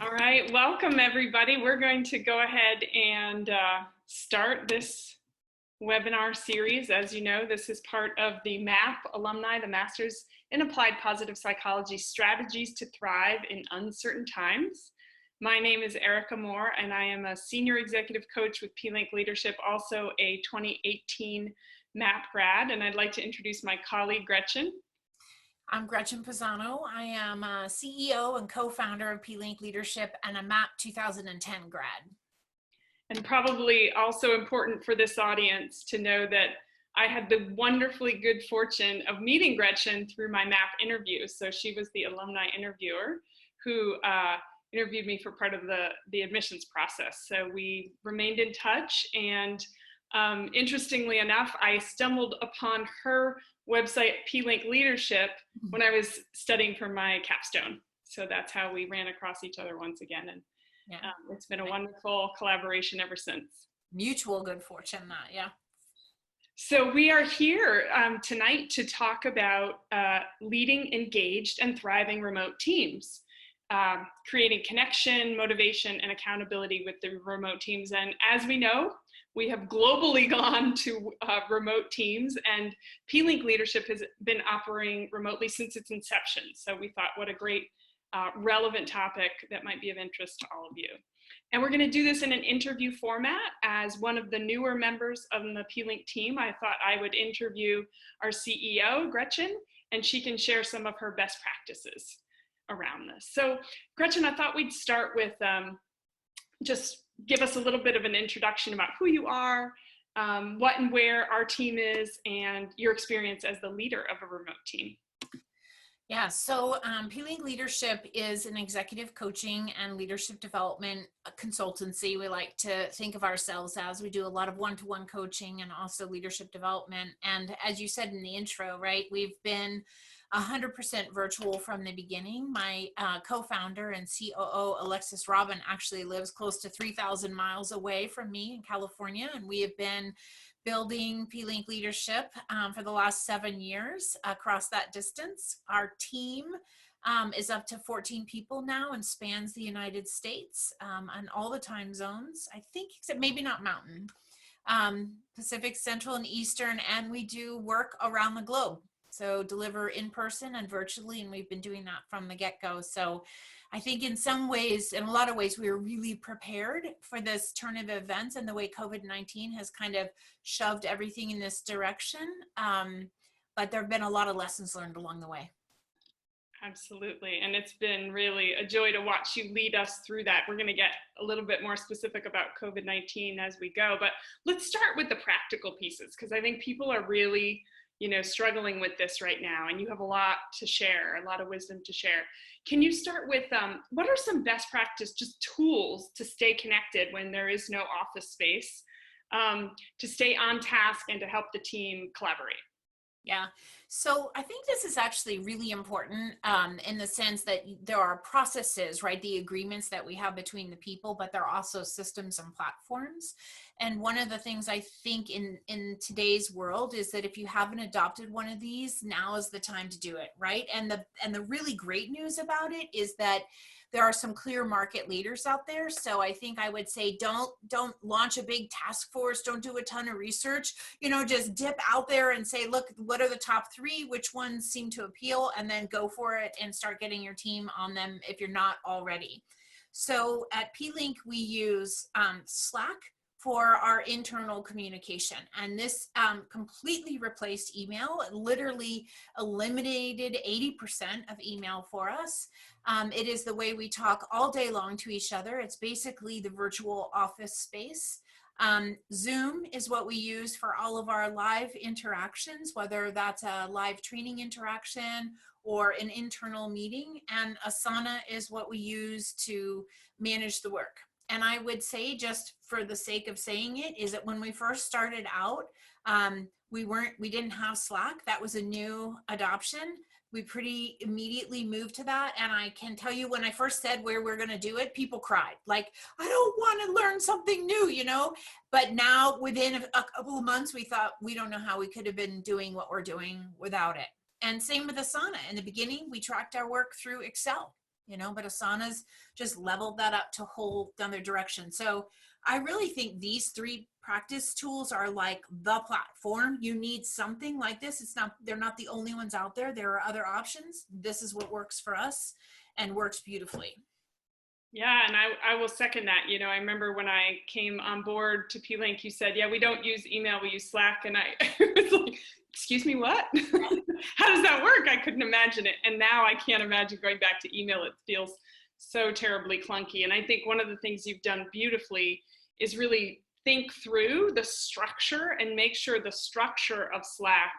All right, welcome everybody. We're going to go ahead and start this webinar series. As you know, this is part of the MAPP alumni, the Masters in Applied Positive Psychology Strategies to Thrive in Uncertain Times. My name is Erica Mohr, and I am a Senior Executive Coach with pLink Leadership, also a 2018 MAPP grad, and I'd like to introduce my colleague, Gretchen. I'm Gretchen Pisano. I am a CEO and co-founder of pLink Leadership and a MAPP 2010 grad. And probably also important for this audience to know that I had the wonderfully good fortune of meeting Gretchen through my MAPP interview. So she was the alumni interviewer who interviewed me for part of the admissions process. So we remained in touch, and interestingly enough, I stumbled upon her website, pLink Leadership, when I was studying for my capstone. So that's how we ran across each other once again. And it's been a wonderful collaboration ever since. Mutual good fortune, yeah. So we are here tonight to talk about leading engaged and thriving remote teams, creating connection, motivation, and accountability with the remote teams. And as we know, we have globally gone to remote teams, and pLink Leadership has been operating remotely since its inception. So we thought, what a great relevant topic that might be of interest to all of you. And we're going to do this in an interview format. As one of the newer members of the pLink team, I thought I would interview our CEO, Gretchen, and she can share some of her best practices around this. So Gretchen, I thought we'd start with just give us a little bit of an introduction about who you are, what and where our team is, and your experience as the leader of a remote team. Yeah, so pLink Leadership is an executive coaching and leadership development consultancy. We like to think of ourselves as we do a lot of one-to-one coaching and also leadership development. And as you said in the intro, right, we've been 100% virtual from the beginning. My co-founder and COO, Alexis Robin, actually lives close to 3,000 miles away from me in California, and we have been building pLink Leadership for the last 7 years across that distance. Our team is up to 14 people now and spans the United States and all the time zones, I think, except maybe not Mountain, Pacific, Central, and Eastern, and we do work around the globe. So deliver in person and virtually, and we've been doing that from the get-go. So I think in some ways, in a lot of ways, we were really prepared for this turn of events and the way COVID-19 has kind of shoved everything in this direction. But there have been a lot of lessons learned along the way. Absolutely. And it's been really a joy to watch you lead us through that. We're going to get a little bit more specific about COVID-19 as we go, but let's start with the practical pieces, because I think people are really struggling with this right now, and you have a lot to share, a lot of wisdom to share. Can you start with what are some best practice, just tools to stay connected when there is no office space, to stay on task and to help the team collaborate? Yeah, so I think this is actually really important in the sense that there are processes, right? The agreements that we have between the people, but there are also systems and platforms. And one of the things I think in today's world is that if you haven't adopted one of these, now is the time to do it, right? And the really great news about it is that there are some clear market leaders out there. So I think I would say don't launch a big task force, don't do a ton of research, just dip out there and say, look, what are the top 3, which ones seem to appeal, and then go for it and start getting your team on them if you're not already. So at pLink, we use Slack for our internal communication. And this completely replaced email. It literally eliminated 80% of email for us. It is the way we talk all day long to each other. It's basically the virtual office space. Zoom is what we use for all of our live interactions, whether that's a live training interaction or an internal meeting. And Asana is what we use to manage the work. And I would say, just for the sake of saying it, is that when we first started out, we didn't have Slack. That was a new adoption. We pretty immediately moved to that. And I can tell you, when I first said where we're going to do it, people cried. Like, I don't want to learn something new, But now within a couple of months, we thought, we don't know how we could have been doing what we're doing without it. And same with Asana. In the beginning, we tracked our work through Excel. you know, but Asana's just leveled that up to a whole other direction. So I really think these 3 practice tools are like the platform. You need something like this. It's not, they're not the only ones out there. There are other options. This is what works for us and works beautifully. Yeah, and I will second that. You know, I remember when I came on board to pLink, you said, yeah, we don't use email, we use Slack. And I was like, excuse me, what? How does that work? I couldn't imagine it. And now I can't imagine going back to email. It feels so terribly clunky. And I think one of the things you've done beautifully is really think through the structure and make sure the structure of Slack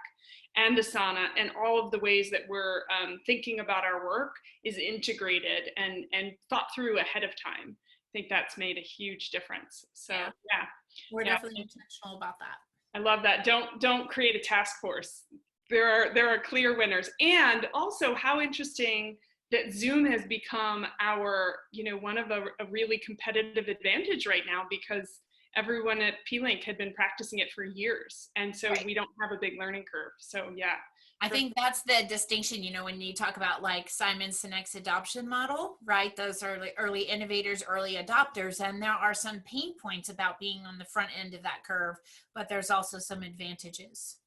and Asana and all of the ways that we're thinking about our work is integrated and thought through ahead of time. I think that's made a huge difference. So yeah, we're definitely intentional about that. I love that. Don't create a task force. There are clear winners. And also how interesting that Zoom has become our, you know, one of a really competitive advantage right now, because everyone at pLink had been practicing it for years. And so we don't have a big learning curve. So yeah. I think that's the distinction, you know, when you talk about like Simon Sinek's adoption model, right? Those are early innovators, early adopters, and there are some pain points about being on the front end of that curve, but there's also some advantages.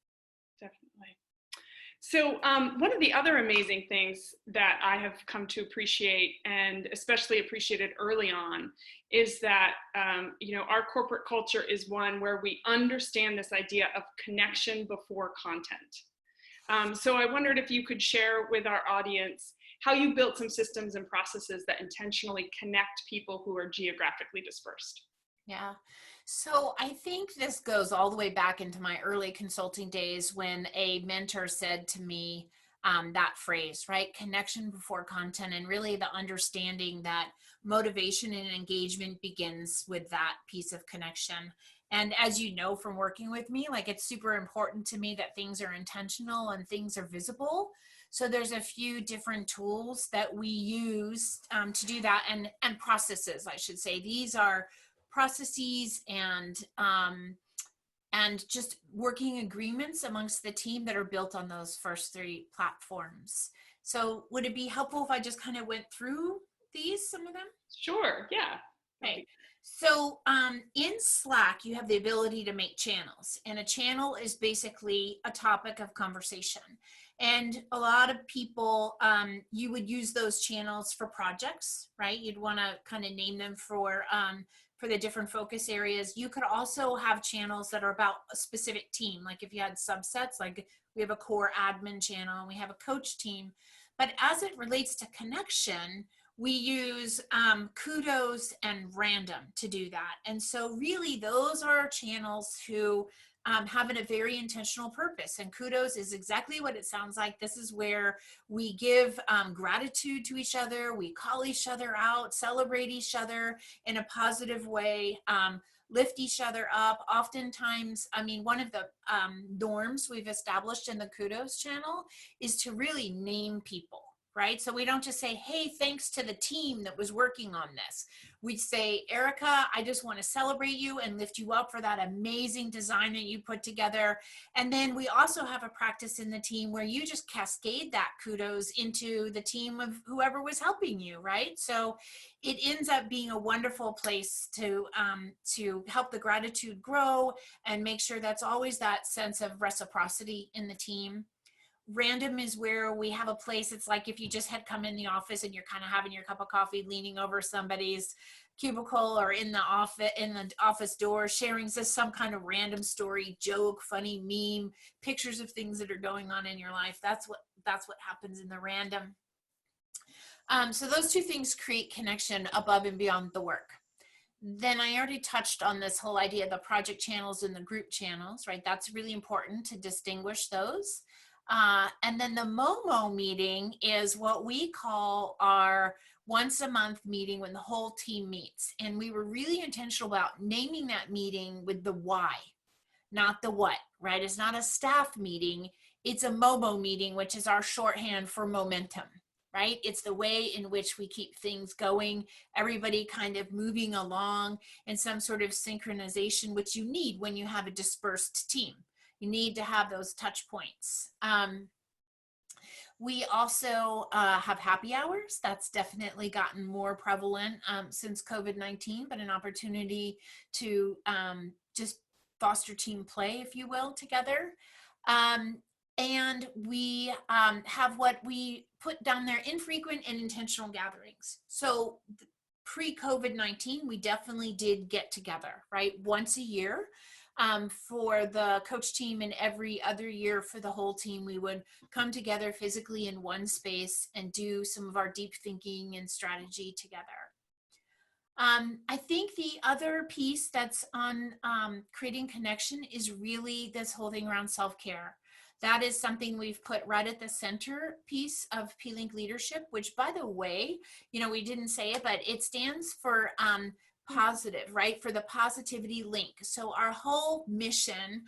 Definitely. So one of the other amazing things that I have come to appreciate, and especially appreciated early on, is that you know, our corporate culture is one where we understand this idea of connection before content. So I wondered if you could share with our audience how you built some systems and processes that intentionally connect people who are geographically dispersed. Yeah. So I think this goes all the way back into my early consulting days when a mentor said to me that phrase, right? Connection before content, and really the understanding that motivation and engagement begins with that piece of connection. And as you know from working with me, like it's super important to me that things are intentional and things are visible. So there's a few different tools that we use to do that, and processes, I should say. These are processes and just working agreements amongst the team that are built on those first 3 platforms. So would it be helpful if I just kind of went through some of them? Sure, yeah. Okay. So in Slack, you have the ability to make channels, and a channel is basically a topic of conversation. And a lot of people, you would use those channels for projects, right? You'd want to kind of name them for the different focus areas. You could also have channels that are about a specific team. Like if you had subsets, like we have a core admin channel and we have a coach team. But as it relates to connection, we use kudos and random to do that. And so really those are channels who have a very intentional purpose. And kudos is exactly what it sounds like. This is where we give gratitude to each other. We call each other out, celebrate each other in a positive way, lift each other up. Oftentimes, I mean, one of the norms we've established in the kudos channel is to really name people. Right? So we don't just say, hey, thanks to the team that was working on this. We'd say, Erica, I just want to celebrate you and lift you up for that amazing design that you put together. And then we also have a practice in the team where you just cascade that kudos into the team of whoever was helping you, right? So it ends up being a wonderful place to help the gratitude grow and make sure that's always that sense of reciprocity in the team. Random is where we have a place. It's like if you just had come in the office and you're kind of having your cup of coffee, leaning over somebody's cubicle or in the office door, sharing just some kind of random story, joke, funny meme, pictures of things that are going on in your life. That's what happens in the random. So those 2 things create connection above and beyond the work. Then I already touched on this whole idea of the project channels and the group channels, right? That's really important to distinguish those. And then the Momo meeting is what we call our once a month meeting when the whole team meets. And we were really intentional about naming that meeting with the why, not the what, right? It's not a staff meeting. It's a Momo meeting, which is our shorthand for momentum, right? It's the way in which we keep things going, everybody kind of moving along in some sort of synchronization, which you need when you have a dispersed team. You need to have those touch points. We also have happy hours. That's definitely gotten more prevalent since COVID-19, but an opportunity to just foster team play, if you will, together. Um, and we have what we put down there, infrequent and intentional gatherings. So pre-COVID-19, we definitely did get together, right? Once a year for the coach team, and every other year for the whole team, we would come together physically in one space and do some of our deep thinking and strategy together. I think the other piece that's on creating connection is really this whole thing around self-care. That is something we've put right at the center piece of pLink leadership, which, by the way, we didn't say it, but it stands for positive, right? For the positivity link. So our whole mission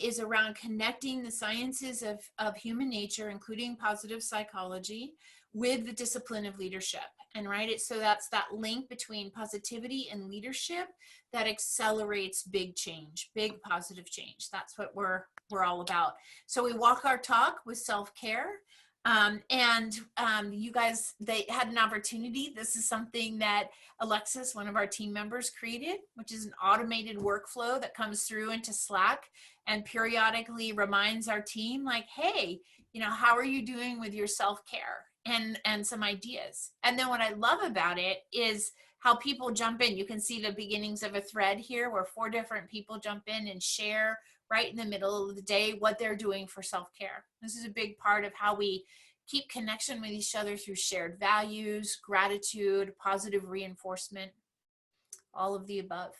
is around connecting the sciences of human nature, including positive psychology, with the discipline of leadership. And so that's that link between positivity and leadership that accelerates big change, big positive change. That's what we're all about. So we walk our talk with self-care. You guys, they had an opportunity. This is something that Alexis, one of our team members, created, which is an automated workflow that comes through into Slack and periodically reminds our team, like, hey, how are you doing with your self-care? And some ideas. And then what I love about it is how people jump in. You can see the beginnings of a thread here where 4 different people jump in and share right in the middle of the day what they're doing for self-care. This is a big part of how we keep connection with each other through shared values, gratitude, positive reinforcement, all of the above.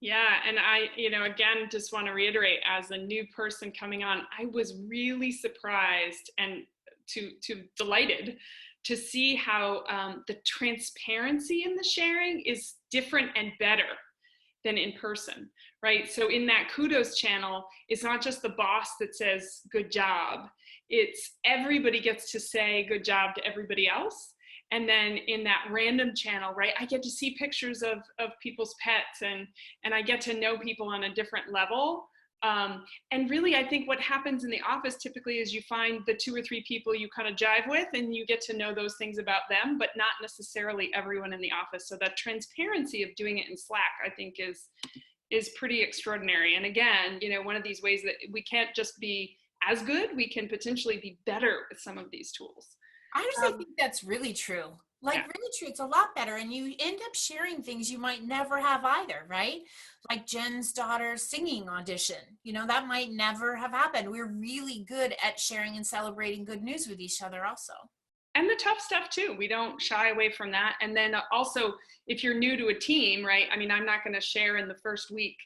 Yeah, and I, again, just want to reiterate, as a new person coming on, I was really surprised and to delighted to see how the transparency in the sharing is different and better than in person, right? So in that kudos channel, it's not just the boss that says good job, it's everybody gets to say good job to everybody else. And then in that random channel, right, I get to see pictures of people's pets, and I get to know people on a different level. And really, I think what happens in the office typically is you find the 2 or 3 people you kind of jive with, and you get to know those things about them, but not necessarily everyone in the office. So that transparency of doing it in Slack, I think, is pretty extraordinary. And again, one of these ways that we can't just be as good, we can potentially be better with some of these tools. I actually think that's really true. Really true. It's a lot better. And you end up sharing things you might never have either, right? Like Jen's daughter's singing audition. That might never have happened. We're really good at sharing and celebrating good news with each other also. And the tough stuff too. We don't shy away from that. And then also, if you're new to a team, right? I mean, I'm not going to share in the first week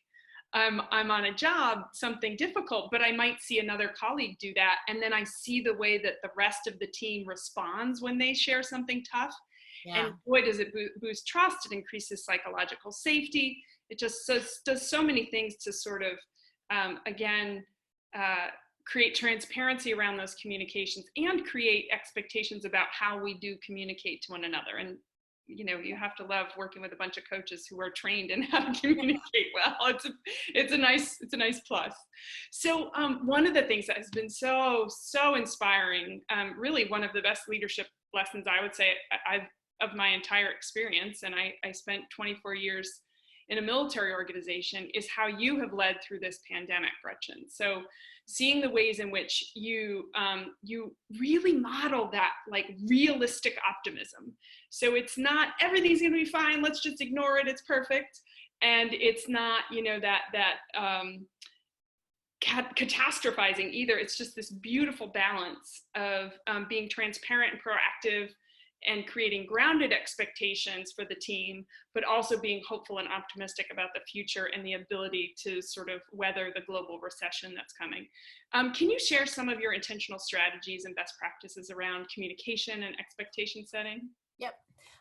I'm on a job something difficult, but I might see another colleague do that. And then I see the way that the rest of the team responds when they share something tough. Yeah. And boy, does it boost trust. It increases psychological safety. It just does so many things to sort of, create transparency around those communications and create expectations about how we do communicate to one another. And you have to love working with a bunch of coaches who are trained in how to communicate well. It's a nice plus. So one of the things that has been so inspiring, really one of the best leadership lessons I would say of my entire experience, and I spent 24 years in a military organization, is how you have led through this pandemic, Gretchen. So seeing the ways in which you really model that realistic optimism. So it's not everything's going to be fine, let's just ignore it, it's perfect. And it's not, catastrophizing either. It's just this beautiful balance of being transparent and proactive and creating grounded expectations for the team, but also being hopeful and optimistic about the future and the ability to sort of weather the global recession that's coming. Can you share some of your intentional strategies and best practices around communication and expectation setting? Yep.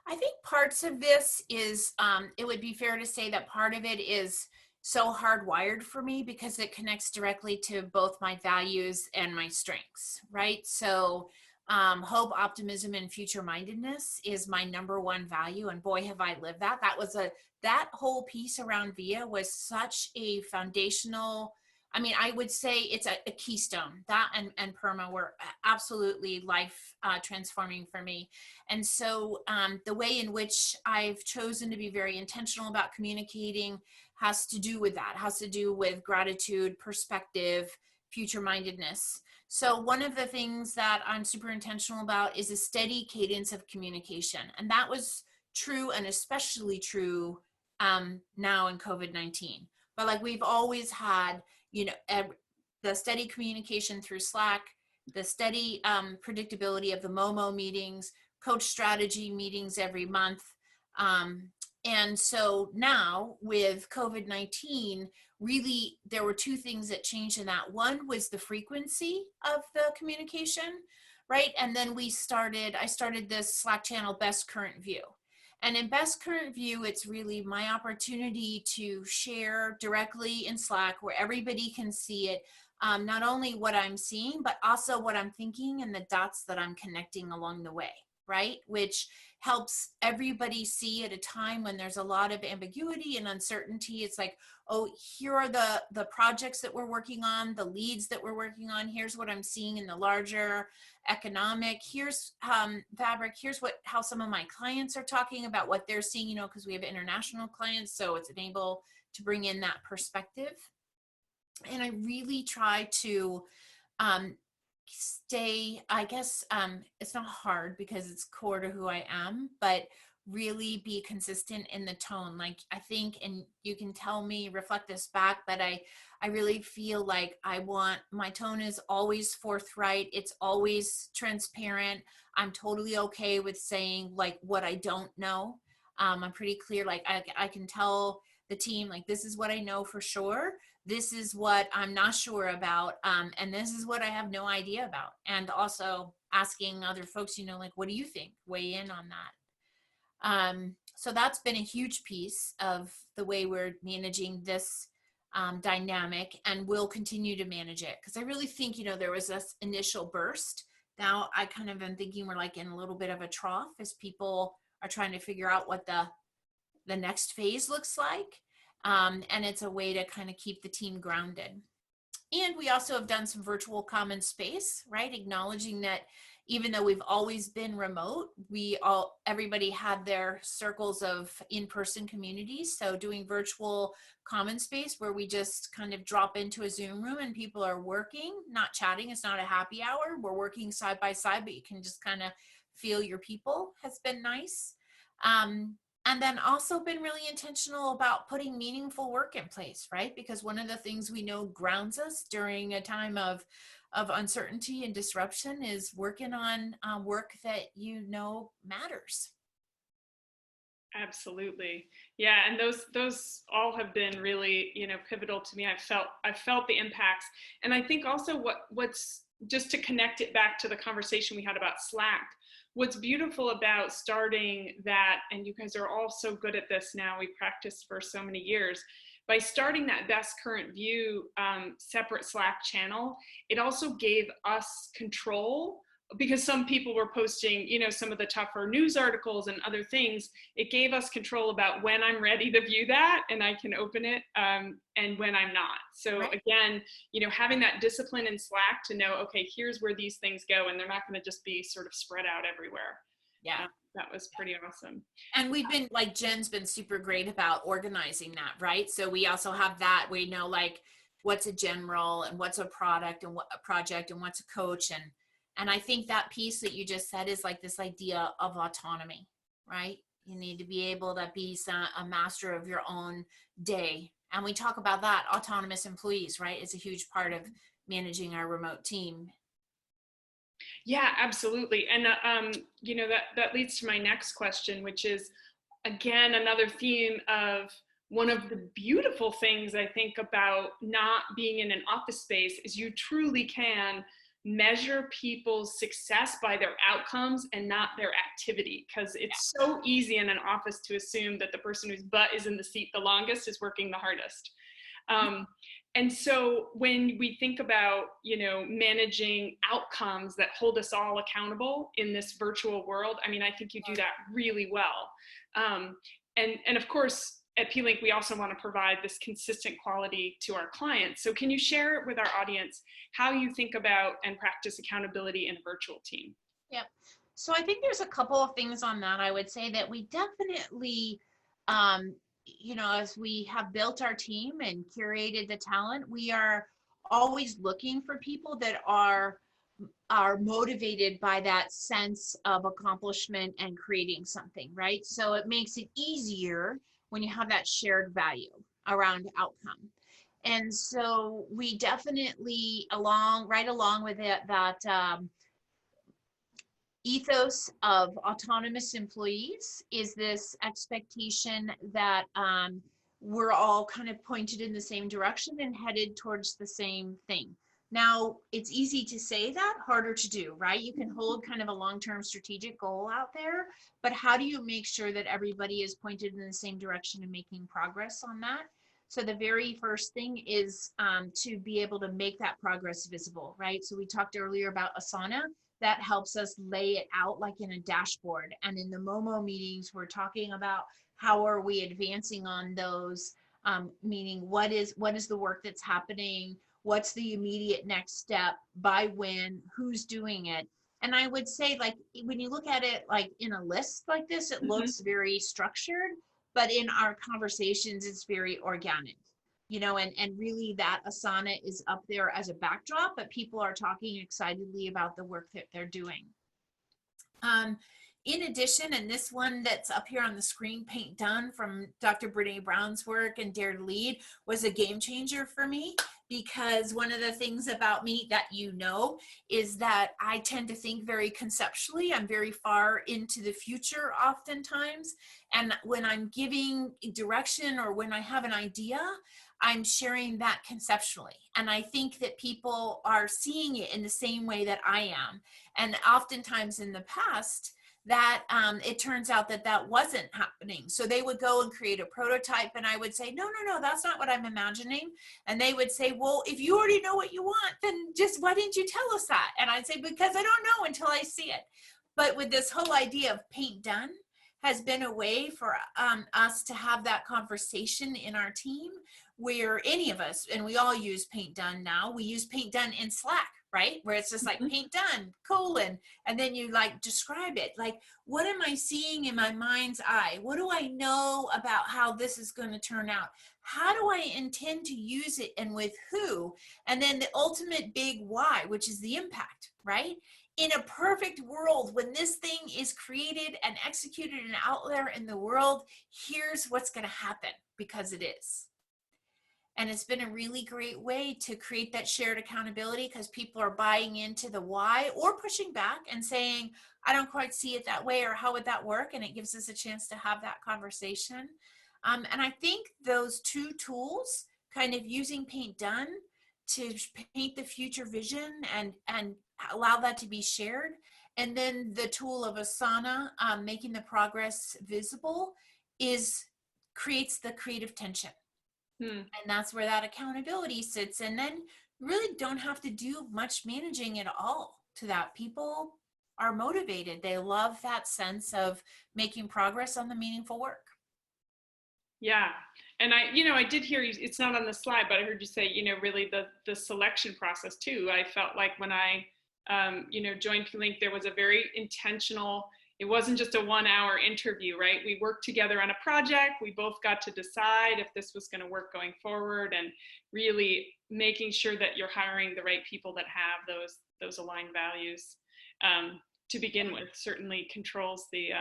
I think parts of this is, it would be fair to say that part of it is so hardwired for me because it connects directly to both my values and my strengths, right? So hope, optimism, and future mindedness is my #1 value. And boy, have I lived that. That whole piece around VIA was such a foundational I mean, I would say it's a keystone. That and PERMA were absolutely life transforming for me. And so the way in which I've chosen to be very intentional about communicating has to do with that, has to do with gratitude, perspective, future mindedness. So one of the things that I'm super intentional about is a steady cadence of communication. And that was true, and especially true now in COVID-19. But like we've always had, you know, the steady communication through Slack, the steady predictability of the Momo meetings, coach strategy meetings every month. And so now with COVID-19, really there were two things that changed in that. One was the frequency of the communication, right? And then I started this Slack channel, Best Current View. And in Best Current View, it's really my opportunity to share directly in Slack where everybody can see it, not only what I'm seeing, but also what I'm thinking and the dots that I'm connecting along the way, right? Which helps everybody see at a time when there's a lot of ambiguity and uncertainty. It's like, oh, here are the projects that we're working on, the leads that we're working on. Here's what I'm seeing in the larger economic. Here's fabric. Here's how some of my clients are talking about what they're seeing, you know, because we have international clients. So it's able to bring in that perspective. And I really try to stay, I guess it's not hard because it's core to who I am, but really be consistent in the tone. Like I think, and you can tell me, reflect this back, but I really feel like my tone is always forthright. It's always transparent. I'm totally okay with saying like what I don't know. I'm pretty clear. Like I can tell the team, like, this is what I know for sure. This is what I'm not sure about. And this is what I have no idea about. And also asking other folks, you know, like, what do you think? Weigh in on that. So that's been a huge piece of the way we're managing this dynamic, and we'll continue to manage it. Because I really think, you know, there was this initial burst. Now I kind of am thinking we're like in a little bit of a trough as people are trying to figure out what the next phase looks like. And it's a way to kind of keep the team grounded. And we also have done some virtual common space, right? Acknowledging that even though we've always been remote, everybody had their circles of in-person communities. So doing virtual common space where we just kind of drop into a Zoom room and people are working, not chatting. It's not a happy hour. We're working side by side, but you can just kind of feel your people, has been nice. And then also been really intentional about putting meaningful work in place, right? Because one of the things we know grounds us during a time of uncertainty and disruption is working on work that you know matters. Absolutely. Yeah. And those all have been really, you know, pivotal to me. I've felt the impacts. And I think also what's just to connect it back to the conversation we had about Slack, what's beautiful about starting that, and you guys are all so good at this now, we practiced for so many years, by starting that Best Current View separate Slack channel, it also gave us control, because some people were posting, you know, some of the tougher news articles and other things. It gave us control about when I'm ready to view that and I can open it, and when I'm not. So Right. again, you know, having that discipline in Slack to know, okay, here's where these things go, and they're not going to just be sort of spread out everywhere. Yeah. That was pretty awesome. And we've been, like, Jen's been super great about organizing that, right? So we also have that. We know like what's a general and what's a product and what a project and what's a coach. And I think that piece that you just said is like this idea of autonomy, right? You need to be able to be a master of your own day. And we talk about that, autonomous employees, right? It's a huge part of managing our remote team. Yeah, absolutely. And, you know, that leads to my next question, which is, again, another theme of one of the beautiful things I think about not being in an office space is you truly can measure people's success by their outcomes and not their activity, because it's so easy in an office to assume that the person whose butt is in the seat the longest is working the hardest. And so when we think about, you know, managing outcomes that hold us all accountable in this virtual world, I mean, I think you do that really well. And of course, at pLink, we also want to provide this consistent quality to our clients. So can you share with our audience how you think about and practice accountability in a virtual team? Yep. So I think there's a couple of things on that. I would say that we definitely, as we have built our team and curated the talent, we are always looking for people that are motivated by that sense of accomplishment and creating something, right? So it makes it easier when you have that shared value around outcome. And so we definitely right along with it, that ethos of autonomous employees is this expectation that we're all kind of pointed in the same direction and headed towards the same thing. Now, it's easy to say that, harder to do, right? You can hold kind of a long-term strategic goal out there, but how do you make sure that everybody is pointed in the same direction and making progress on that? So the very first thing is to be able to make that progress visible, right? So we talked earlier about Asana. That helps us lay it out like in a dashboard. And in the Momo meetings, we're talking about how are we advancing on those, meaning what is the work that's happening, what's the immediate next step, by when, who's doing it. And I would say, like, when you look at it like in a list like this, it looks very structured, but in our conversations, it's very organic. And really that Asana is up there as a backdrop, but people are talking excitedly about the work that they're doing. In addition, and this one that's up here on the screen, Paint Done, from Dr. Brene Brown's work and Dare to Lead, was a game changer for me, because one of the things about me that is that I tend to think very conceptually. I'm very far into the future oftentimes. And when I'm giving direction or when I have an idea, I'm sharing that conceptually. And I think that people are seeing it in the same way that I am. And oftentimes in the past, that it turns out that wasn't happening. So they would go and create a prototype, and I would say, no, that's not what I'm imagining. And they would say, well, if you already know what you want, then just why didn't you tell us that? And I'd say, because I don't know until I see it. But with this whole idea of Paint Done has been a way for us to have that conversation in our team, where any of us, and we all use Paint Done now, we use Paint Done in Slack, right? Where it's just like paint done, colon, and then you like describe it. Like, what am I seeing in my mind's eye? What do I know about how this is going to turn out? How do I intend to use it and with who? And then the ultimate big why, which is the impact, right? In a perfect world, when this thing is created and executed and out there in the world, here's what's going to happen, because it is. And it's been a really great way to create that shared accountability, because people are buying into the why or pushing back and saying, I don't quite see it that way, or how would that work? And it gives us a chance to have that conversation. And I think those two tools, kind of using Paint Done to paint the future vision and allow that to be shared, and then the tool of Asana, making the progress visible, creates the creative tension. And that's where that accountability sits. And then really don't have to do much managing at all to that. People are motivated. They love that sense of making progress on the meaningful work. Yeah. And I did hear you, it's not on the slide, but I heard you say, really the selection process too. I felt like when I, joined pLink, there was a very intentional, it wasn't just a 1-hour interview, right? We worked together on a project. We both got to decide if this was going to work going forward, and really making sure that you're hiring the right people that have those aligned values to begin with certainly controls the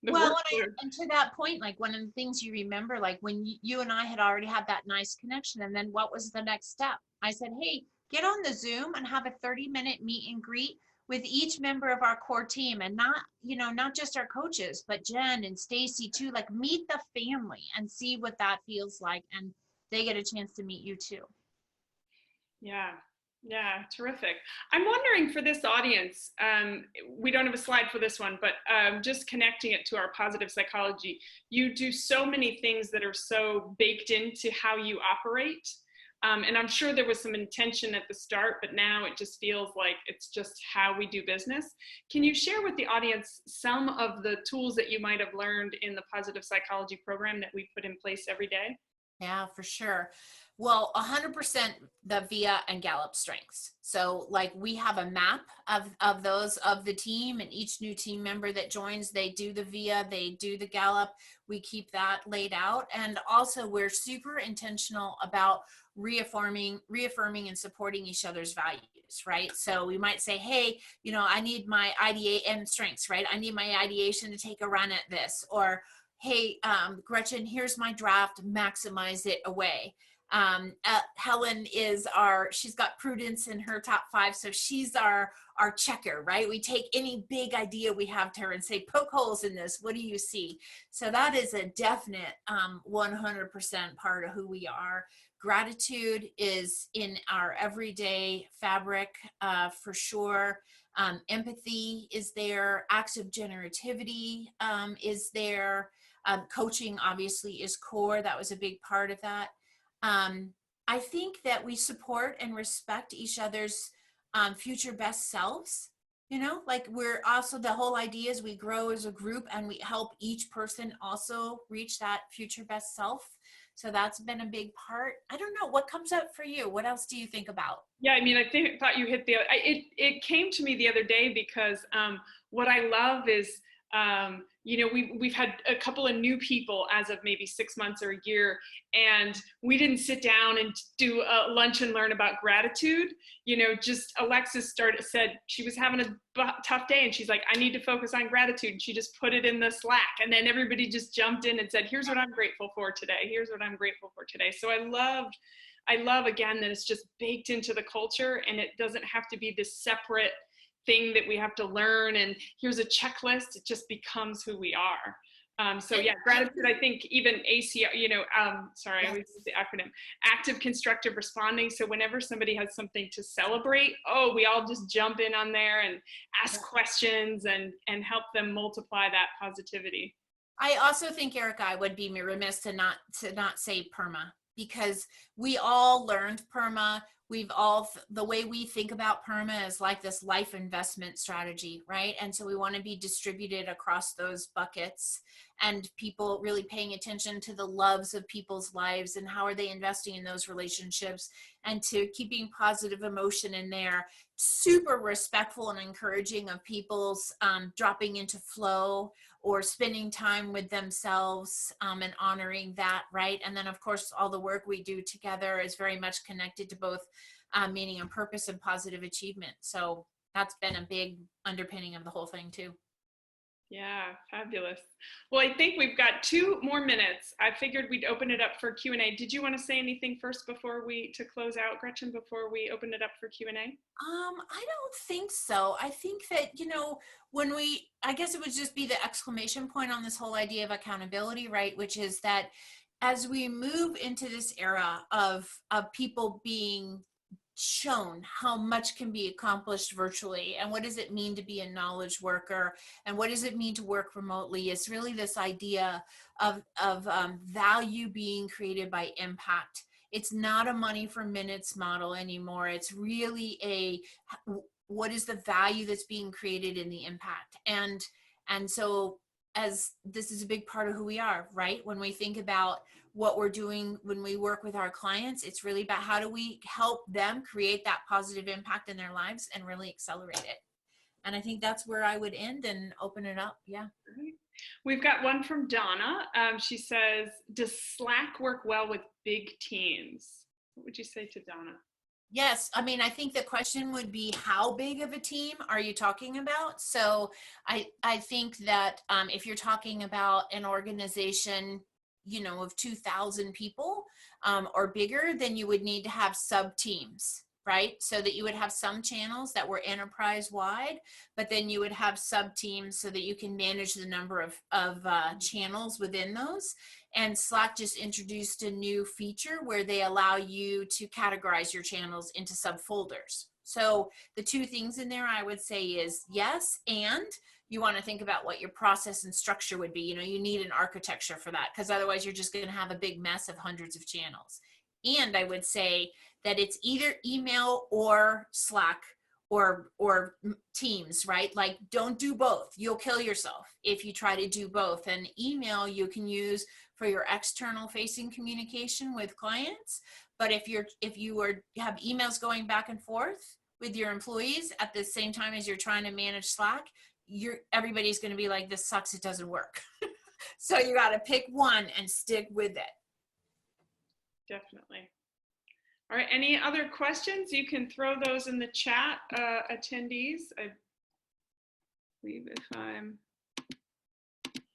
well, and to that point, like one of the things you remember, like when you and I had already had that nice connection, and then what was the next step? I said, hey, get on the Zoom and have a 30-minute meet and greet with each member of our core team, and not just our coaches, but Jen and Stacy too. Like, meet the family and see what that feels like, and they get a chance to meet you too. Yeah, terrific. I'm wondering, for this audience, we don't have a slide for this one, but just connecting it to our positive psychology, you do so many things that are so baked into how you operate. And I'm sure there was some intention at the start, but now it just feels like it's just how we do business. Can you share with the audience some of the tools that you might have learned in the positive psychology program that we put in place every day? Yeah, for sure. Well, 100% the VIA and Gallup strengths. So like we have a map of those of the team, and each new team member that joins, they do the VIA, they do the Gallup. We keep that laid out. And also we're super intentional about reaffirming and supporting each other's values, right? So we might say, hey, you know, I need my IDA and strengths, right? I need my ideation to take a run at this, or hey, Gretchen, here's my draft, maximize it away. Helen is she's got prudence in her top 5. So she's our checker, right? We take any big idea we have to her and say, poke holes in this. What do you see? So that is a definite 100% part of who we are. Gratitude is in our everyday fabric for sure. Empathy is there. Acts of generativity is there. Coaching obviously is core. That was a big part of that. I think that we support and respect each other's future best selves. You know, like we're also, the whole idea is we grow as a group and we help each person also reach that future best self. So that's been a big part. I don't know, what comes up for you? What else do you think about? Yeah, I mean, thought you hit it came to me the other day because what I love is, you know, we've had a couple of new people as of maybe 6 months or a year, and we didn't sit down and do a lunch and learn about gratitude. You know, just Alexis said she was having a tough day, and she's like, I need to focus on gratitude. And she just put it in the Slack, and then everybody just jumped in and said, here's what I'm grateful for today. Here's what I'm grateful for today. So I love again that it's just baked into the culture, and it doesn't have to be this separate thing that we have to learn and here's a checklist. It just becomes who we are. So yeah, gratitude, I think even ACR, you know, sorry, I always use the acronym, active constructive responding. So whenever somebody has something to celebrate, oh, we all just jump in on there and ask questions and help them multiply that positivity. I also think, Erica, I would be remiss to not say PERMA, because we all learned PERMA. The way we think about PERMA is like this life investment strategy, right? And so we want to be distributed across those buckets, and people really paying attention to the loves of people's lives and how are they investing in those relationships, and to keeping positive emotion in there, super respectful and encouraging of people's dropping into flow or spending time with themselves, and honoring that, right? And then of course, all the work we do together is very much connected to both meaning and purpose and positive achievement. So that's been a big underpinning of the whole thing too. Yeah, fabulous. Well, I think we've got 2 more minutes. I figured we'd open it up for Q&A. Did you want to say anything first to close out, Gretchen, before we open it up for Q&A? I don't think so. I think that, you know, I guess it would just be the exclamation point on this whole idea of accountability, right? Which is that as we move into this era of people being shown how much can be accomplished virtually, and what does it mean to be a knowledge worker, and what does it mean to work remotely, it's really this idea of value being created by impact. It's not a money for minutes model anymore. It's really what is the value that's being created in the impact. And so, as this is a big part of who we are, right? When we think about what we're doing when we work with our clients, it's really about how do we help them create that positive impact in their lives and really accelerate it. And I think that's where I would end and open it up. Yeah. We've got one from Donna. She says, does Slack work well with big teams? What would you say to Donna? Yes. I mean, I think the question would be, how big of a team are you talking about? So I think that if you're talking about an organization, you know, of 2,000 people or bigger, then you would need to have sub teams, right? So that you would have some channels that were enterprise wide, but then you would have sub teams so that you can manage the number of channels within those. And Slack just introduced a new feature where they allow you to categorize your channels into subfolders. So the 2 things in there I would say is yes, and you want to think about what your process and structure would be. You know, you need an architecture for that, because otherwise you're just going to have a big mess of hundreds of channels. And I would say that it's either email or Slack or Teams, right? Like, don't do both. You'll kill yourself if you try to do both. And email you can use for your external facing communication with clients. But if you have emails going back and forth with your employees at the same time as you're trying to manage Slack, everybody's going to be like, this sucks, it doesn't work. So you got to pick one and stick with it. Definitely. All right, any other questions? You can throw those in the chat, attendees. I believe if I'm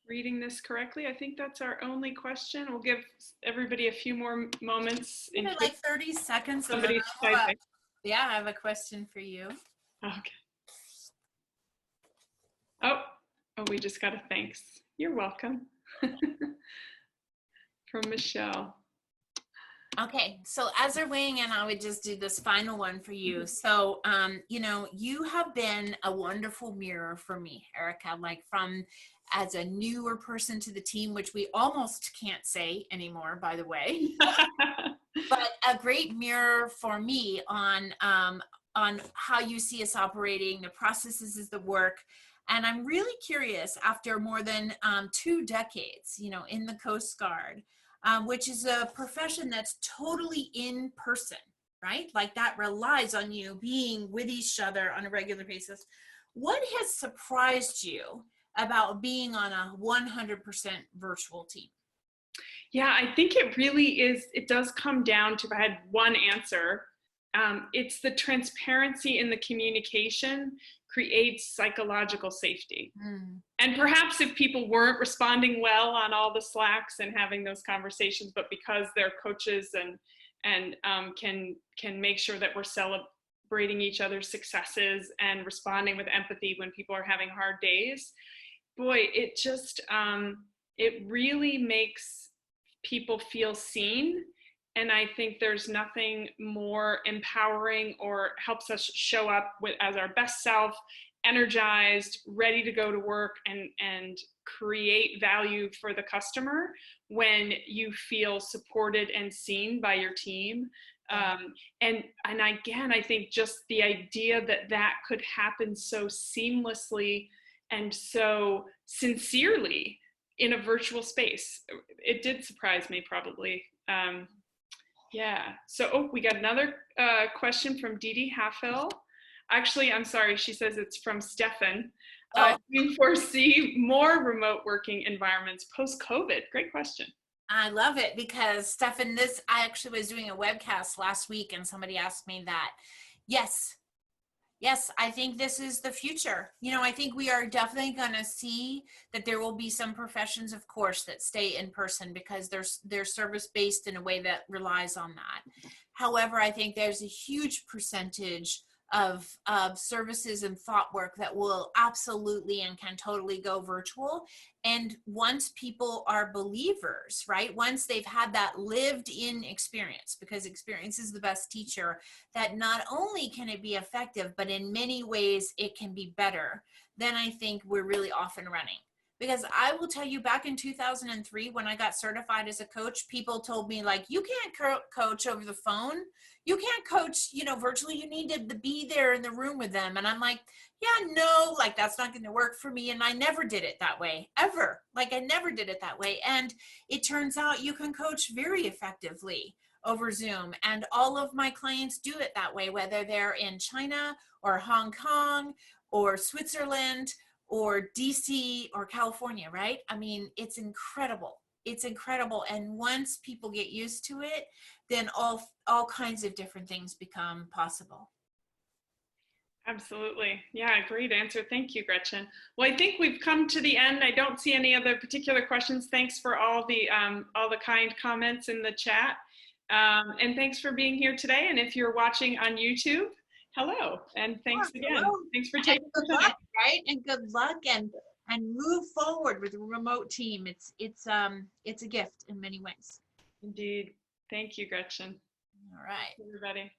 reading this correctly, I think that's our only question. We'll give everybody a few more moments. Give it like 30 seconds. Somebody's typing. Yeah, I have a question for you. Okay. Oh, we just got a thanks. You're welcome. From Michelle. Okay, so as they're weighing in, I would just do this final one for you. So, you know, you have been a wonderful mirror for me, Erica, like from as a newer person to the team, which we almost can't say anymore, by the way, but a great mirror for me on how you see us operating, the processes, the work. And I'm really curious, after more than 2 decades, you know, in the Coast Guard, which is a profession that's totally in person, right? Like that relies on you being with each other on a regular basis. What has surprised you about being on a 100% virtual team? Yeah, I think it really is, it does come down to, if I had one answer, it's the transparency in the communication creates psychological safety. And perhaps if people weren't responding well on all the Slacks and having those conversations, but because they're coaches and can make sure that we're celebrating each other's successes and responding with empathy when people are having hard days, boy, it just, it really makes people feel seen. And I think there's nothing more empowering or helps us show up as our best self, energized, ready to go to work and create value for the customer when you feel supported and seen by your team. And again, I think just the idea that could happen so seamlessly and so sincerely in a virtual space, it did surprise me probably. Yeah, so we got another question from Dee Dee Halfhill. Actually, I'm sorry, she says it's from Stefan. Do you foresee more remote working environments post-COVID? Great question. I love it because Stefan, I actually was doing a webcast last week and somebody asked me that. Yes, I think this is the future. You know, I think we are definitely going to see that there will be some professions, of course, that stay in person because they're service-based in a way that relies on that. However, I think there's a huge percentage of services and thought work that will absolutely and can totally go virtual. And once people are believers, right? Once they've had that lived in experience, because experience is the best teacher, that not only can it be effective, but in many ways it can be better, then I think we're really off and running. Because I will tell you, back in 2003, when I got certified as a coach, people told me, like, you can't coach over the phone. You can't coach, you know, virtually. You need to be there in the room with them. And I'm like, yeah, no, like, that's not going to work for me. And I never did it that way, ever. Like, I never did it that way. And it turns out you can coach very effectively over Zoom. And all of my clients do it that way, whether they're in China or Hong Kong or Switzerland or DC or California, right? I mean, it's incredible. It's incredible. And once people get used to it, then all kinds of different things become possible. Absolutely. Yeah, great answer. Thank you, Gretchen. Well, I think we've come to the end. I don't see any other particular questions. Thanks for all the kind comments in the chat. And thanks for being here today. And if you're watching on YouTube, hello, and thanks again. Hello. Thanks for taking the time. Luck, right? And good luck and move forward with a remote team. It's a gift in many ways. Indeed. Thank you, Gretchen. All right. Everybody.